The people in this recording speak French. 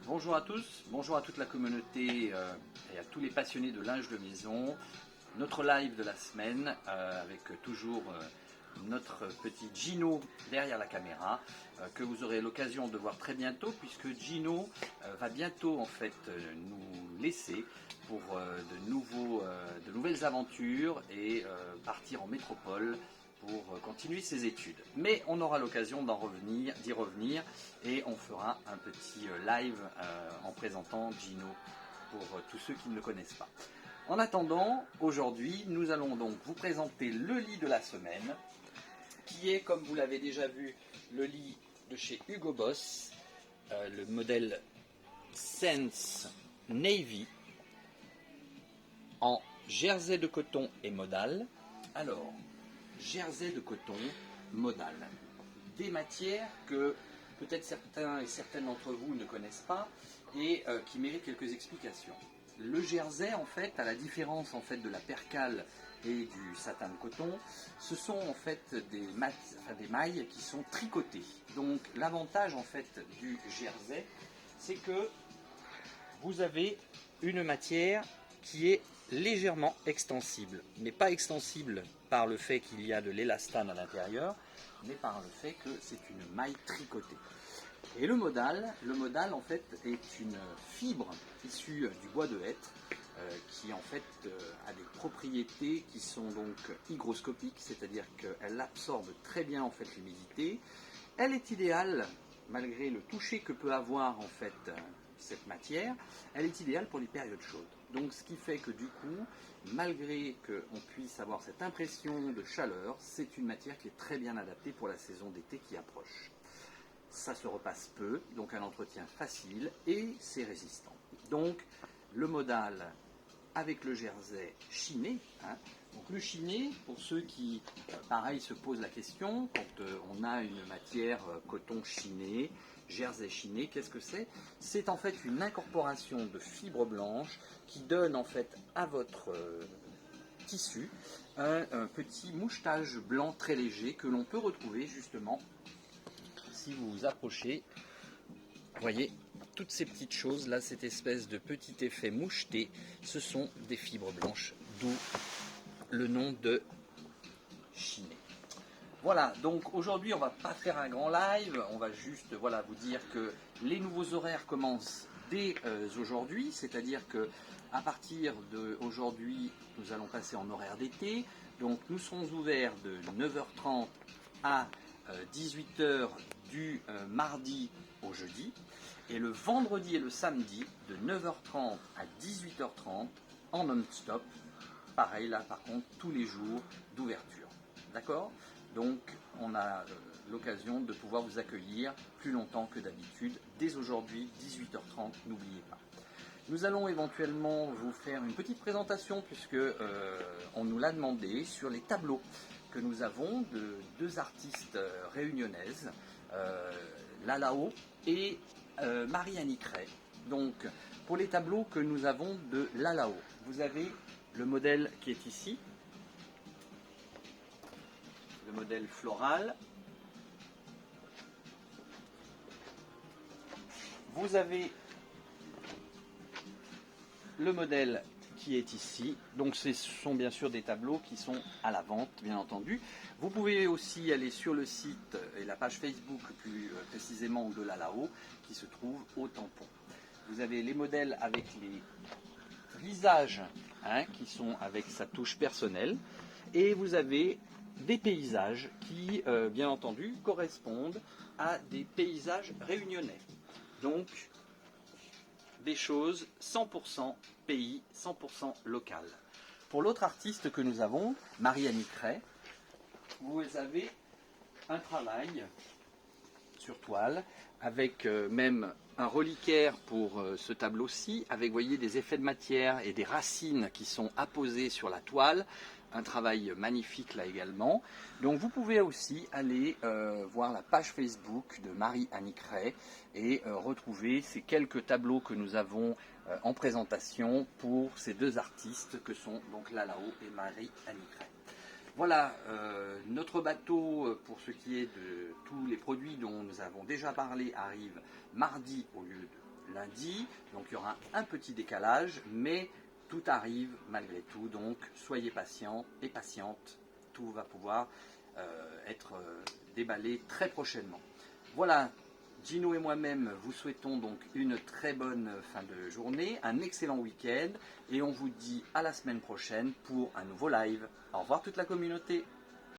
Bonjour à tous, bonjour à toute la communauté et à tous les passionnés de linge de maison. Notre live de la semaine avec toujours notre petit Gino derrière la caméra que vous aurez l'occasion de voir très bientôt puisque Gino va bientôt en fait nous laisser pour de nouvelles aventures et partir en métropole pour continuer ses études. Mais on aura l'occasion d'y revenir et on fera un petit live en présentant Gino pour tous ceux qui ne le connaissent pas. En attendant, aujourd'hui, nous allons donc vous présenter le lit de la semaine, qui est, comme vous l'avez déjà vu, le lit de chez Hugo Boss, le modèle Sense Navy, en jersey de coton et modal. Alors, jersey de coton, modal. Des matières que peut-être certains et certaines d'entre vous ne connaissent pas et qui méritent quelques explications. Le jersey, en fait, à la différence en fait de la percale et du satin de coton, ce sont en fait des mailles qui sont tricotées. Donc l'avantage en fait du jersey, c'est que vous avez une matière qui est légèrement extensible, mais pas extensible par le fait qu'il y a de l'élastane à l'intérieur, mais par le fait que c'est une maille tricotée. Et le modal en fait est une fibre issue du bois de hêtre qui en fait a des propriétés qui sont donc hygroscopiques, c'est-à-dire qu'elle absorbe très bien en fait l'humidité. Elle est idéale, malgré le toucher que peut avoir en fait cette matière, elle est idéale pour les périodes chaudes. Donc ce qui fait que du coup, malgré qu'on puisse avoir cette impression de chaleur, c'est une matière qui est très bien adaptée pour la saison d'été qui approche. Ça se repasse peu, donc un entretien facile et c'est résistant. Donc le modal avec le jersey chiné. Donc le chiné, pour ceux qui, pareil, se posent la question, quand on a une matière coton chiné, jersey chiné, qu'est-ce que c'est? C'est en fait une incorporation de fibres blanches qui donne en fait à votre tissu un petit mouchetage blanc très léger que l'on peut retrouver justement si vous vous approchez. Vous voyez, toutes ces petites choses là, cette espèce de petit effet moucheté, ce sont des fibres blanches, d'où le nom de chiné. Voilà, donc aujourd'hui on va pas faire un grand live, on va juste vous dire que les nouveaux horaires commencent dès aujourd'hui, c'est-à-dire que à partir d'aujourd'hui nous allons passer en horaire d'été, donc nous serons ouverts de 9h30 à 18h du mardi au jeudi, et le vendredi et le samedi de 9h30 à 18h30 en non-stop. Pareil là par contre tous les jours d'ouverture. D'accord? Donc on a l'occasion de pouvoir vous accueillir plus longtemps que d'habitude. Dès aujourd'hui, 18h30, n'oubliez pas. Nous allons éventuellement vous faire une petite présentation puisque on nous l'a demandé sur les tableaux que nous avons de deux artistes réunionnaises, Lalao et Marie-Annick Ray. Donc pour les tableaux que nous avons de Lalao, vous avez le modèle qui est ici, le modèle floral. Vous avez le modèle qui est ici. Donc ce sont bien sûr des tableaux qui sont à la vente, bien entendu. Vous pouvez aussi aller sur le site et la page Facebook plus précisément de Lalao qui se trouve au tampon. Vous avez les modèles avec les visages qui sont avec sa touche personnelle. Et vous avez des paysages qui, bien entendu, correspondent à des paysages réunionnais. Donc, des choses 100% pays, 100% local. Pour l'autre artiste que nous avons, Marie-Annick Ray, vous avez un travail sur toile avec même un reliquaire pour ce tableau-ci, avec, vous voyez, des effets de matière et des racines qui sont apposées sur la toile. Un travail magnifique là également. Donc vous pouvez aussi aller voir la page Facebook de Marie-Annick Ray et retrouver ces quelques tableaux que nous avons en présentation pour ces deux artistes que sont donc Lalao et Marie-Annick Ray. Voilà, notre bateau, pour ce qui est de tous les produits dont nous avons déjà parlé, arrive mardi au lieu lundi, donc il y aura un petit décalage, mais tout arrive malgré tout, donc soyez patients et patientes, tout va pouvoir être déballé très prochainement. Voilà, Gino et moi-même vous souhaitons donc une très bonne fin de journée, un excellent week-end et on vous dit à la semaine prochaine pour un nouveau live. Au revoir toute la communauté.